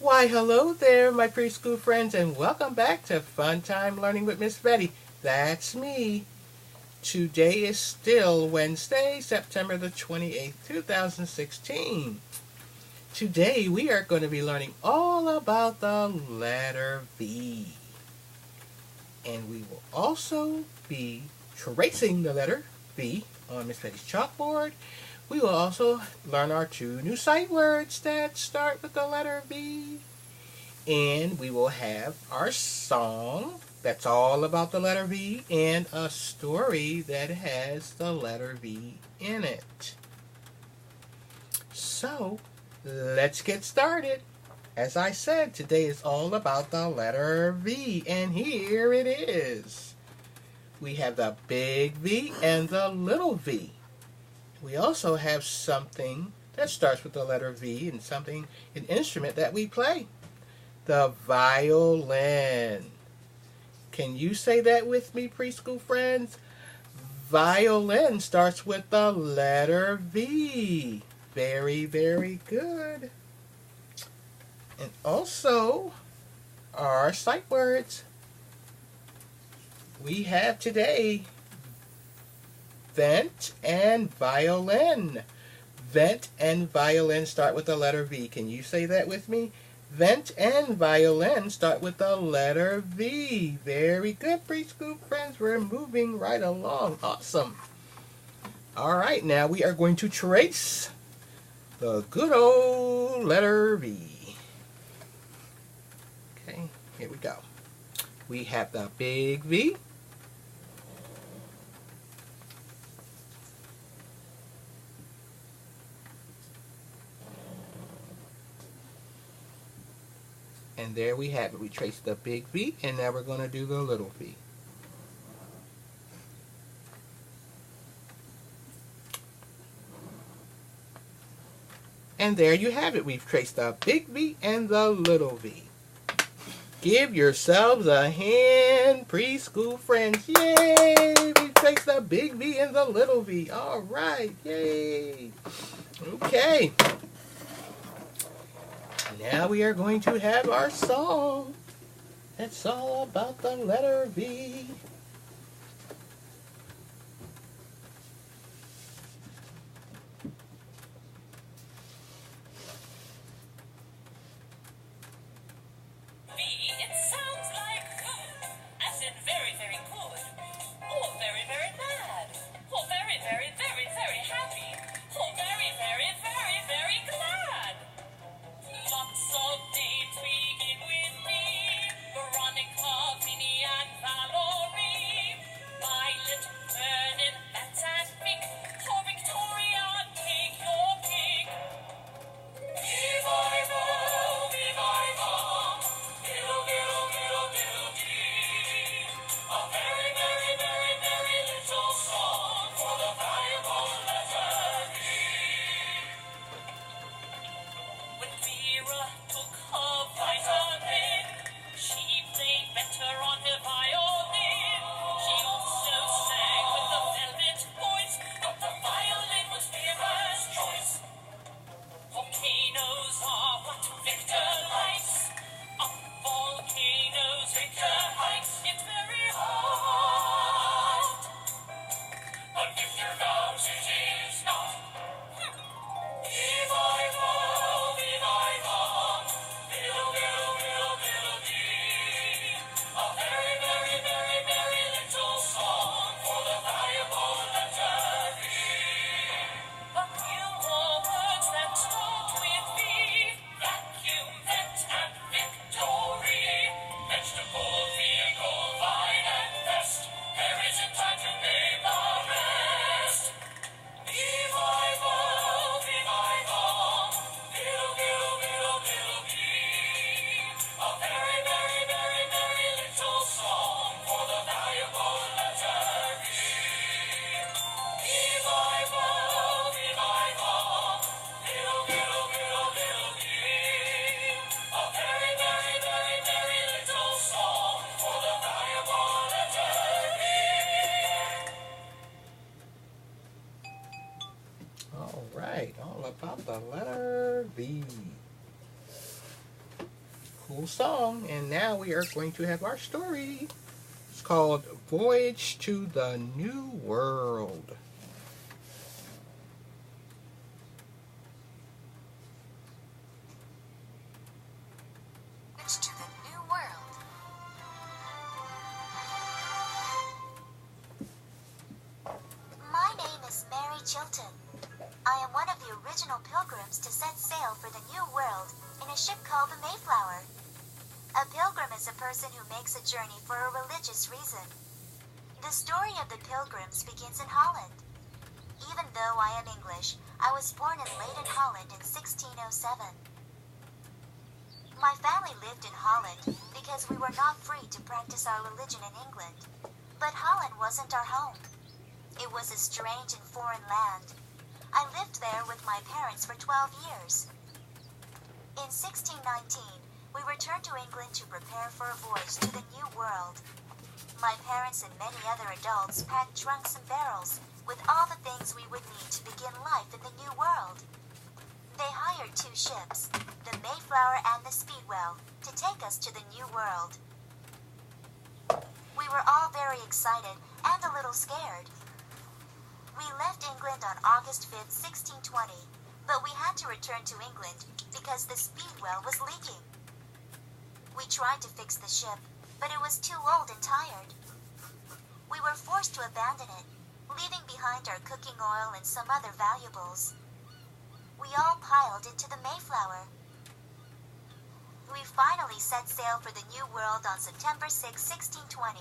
Why, hello there, my preschool friends, and welcome back to Fun Time Learning with Miss Betty. That's me. Today is still Wednesday, September the 28th, 2016. Today we are going to be learning all about the letter V. And we will also be tracing the letter V on Miss Betty's chalkboard. We will also learn our two new sight words that start with the letter V. And we will have our song that's all about the letter V and a story that has the letter V in it. So, let's get started. As I said, today is all about the letter V, and here it is. We have the big V and the little v. We also have something that starts with the letter V and an instrument that we play. The violin. Can you say that with me, preschool friends? Violin starts with the letter V. Very, very good. And also, our sight words. We have today vent and violin. Vent and violin start with the letter V. Can you say that with me? Vent and violin start with the letter V. Very good, preschool friends. We're moving right along. Awesome. All right, now we are going to trace the good old letter V. Okay, here we go. We have the big V. And there we have it. We traced the big V, and now we're going to do the little v. And there you have it. We've traced the big V and the little v. Give yourselves a hand, preschool friends. Yay! We've traced the big V and the little v. All right. Yay! Okay. Now we are going to have our song. It's all about the letter V. cool song. And now we are going to have our story. It's called Voyage to the New World. Voyage to the New World. My name is Mary Chilton. I am one of the original pilgrims to set sail for the New World in a ship called the Mayflower. A pilgrim is a person who makes a journey for a religious reason. The story of the pilgrims begins in Holland. Even though I am English, I was born in Leyden, Holland in 1607. My family lived in Holland because we were not free to practice our religion in England. But Holland wasn't our home. It was a strange and foreign land. I lived there with my parents for 12 years. In 1619, we returned to England to prepare for a voyage to the New World. My parents and many other adults packed trunks and barrels with all the things we would need to begin life in the New World. They hired 2 ships, the Mayflower and the Speedwell, to take us to the New World. We were all very excited and a little scared. We left England on August 5th, 1620, but we had to return to England because the Speedwell was leaking. We tried to fix the ship, but it was too old and tired. We were forced to abandon it, leaving behind our cooking oil and some other valuables. We all piled into the Mayflower. We finally set sail for the New World on September 6, 1620.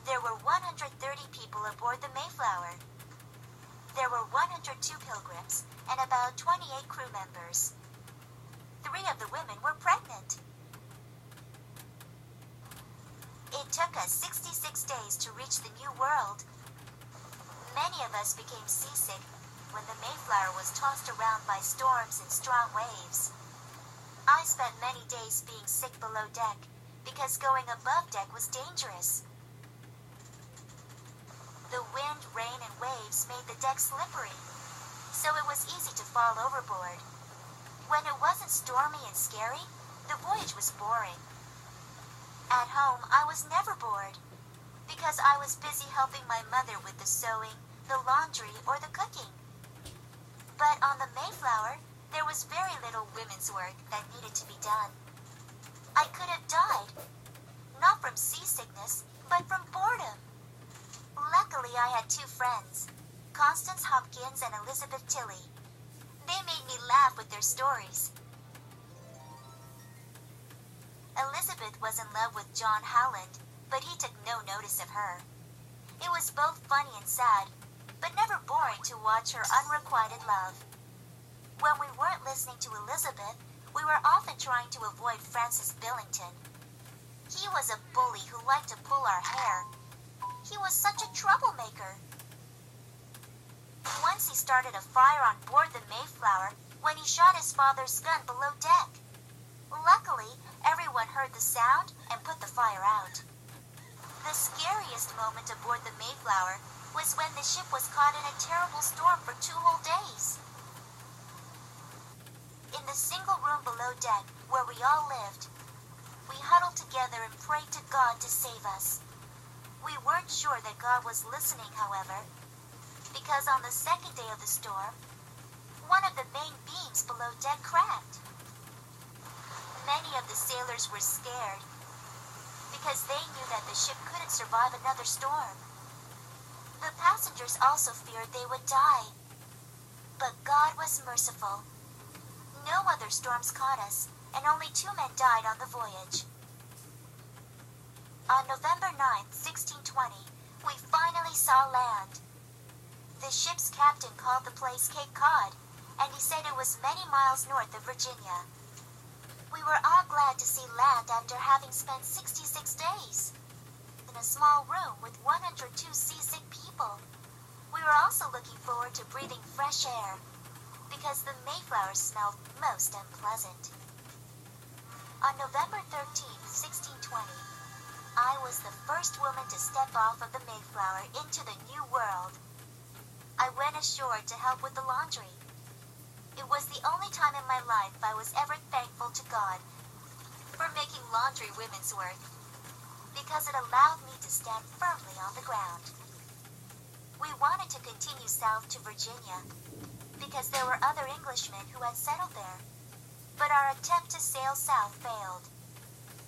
There were 130 people aboard the Mayflower. There were 102 pilgrims and about 28 crew members. 3 of the women were pregnant. It took us 66 days to reach the New World. Many of us became seasick when the Mayflower was tossed around by storms and strong waves. I spent many days being sick below deck because going above deck was dangerous. The wind, rain, and waves made the deck slippery, so it was easy to fall overboard. When it wasn't stormy and scary, the voyage was boring. At home, I was never bored because I was busy helping my mother with the sewing, the laundry, or the cooking. But on the Mayflower, there was very little women's work that needed to be done. I could have died, not from seasickness, but from boredom. Luckily, I had 2 friends, Constance Hopkins and Elizabeth Tilley. They made me laugh with their stories. Elizabeth was in love with John Howland, but he took no notice of her. It was both funny and sad, but never boring to watch her unrequited love. When we weren't listening to Elizabeth, we were often trying to avoid Francis Billington. He was a bully who liked to pull our hair. He was such a troublemaker. Once he started a fire on board the Mayflower when he shot his father's gun below deck. Luckily, everyone heard the sound and put the fire out. The scariest moment aboard the Mayflower was when the ship was caught in a terrible storm for 2 whole days. In the single room below deck where we all lived, we huddled together and prayed to God to save us. We weren't sure that God was listening, however, because on the second day of the storm, one of the main beams below deck cracked. Many of the sailors were scared because they knew that the ship couldn't survive another storm. The passengers also feared they would die. But God was merciful. No other storms caught us, and only 2 men died on the voyage. On November 9th, 1620, we finally saw land. The ship's captain called the place Cape Cod, and he said it was many miles north of Virginia. We were all glad to see land after having spent 66 days in a small room with 102 seasick people. We were also looking forward to breathing fresh air because the Mayflower smelled most unpleasant. On November 13th, 1620, I was the first woman to step off of the Mayflower into the New World. I went ashore to help with the laundry. It was the only time in my life I was ever thankful to God for making laundry women's work, because it allowed me to stand firmly on the ground. We wanted to continue south to Virginia, because there were other Englishmen who had settled there, but our attempt to sail south failed.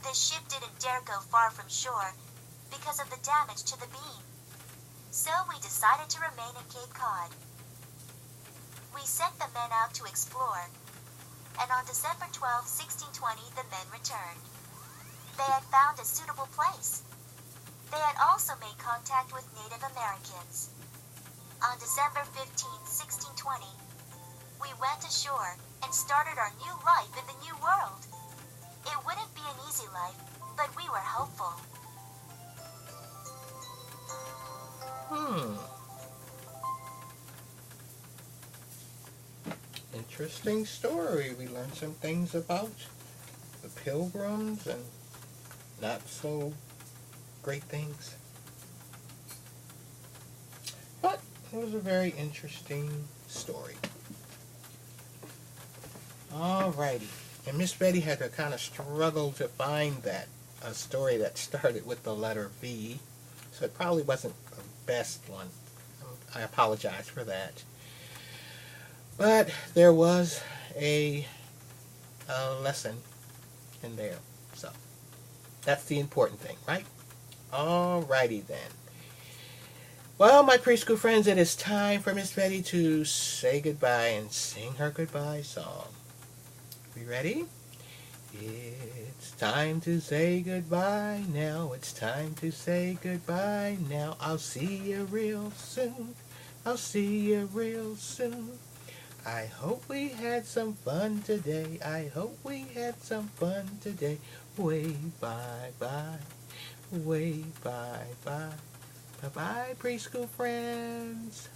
The ship didn't dare go far from shore because of the damage to the beam, so we decided to remain in Cape Cod. We sent the men out to explore, and on December 12, 1620, the men returned. They had found a suitable place. They had also made contact with Native Americans. On December 15, 1620, we went ashore and started our new life in the New World. It wouldn't be an easy life, but we were hopeful. Interesting story. We learned some things about the Pilgrims and not so great things. But it was a very interesting story. Alrighty. And Miss Betty had to kind of struggle to find a story that started with the letter V. So it probably wasn't the best one. I apologize for that. But there was a lesson in there. So that's the important thing, right? Alrighty then. Well, my preschool friends, it is time for Miss Betty to say goodbye and sing her goodbye song. We ready? It's time to say goodbye now. It's time to say goodbye now. I'll see you real soon. I'll see you real soon. I hope we had some fun today. I hope we had some fun today. Wave bye-bye. Wave bye-bye. Bye-bye, preschool friends.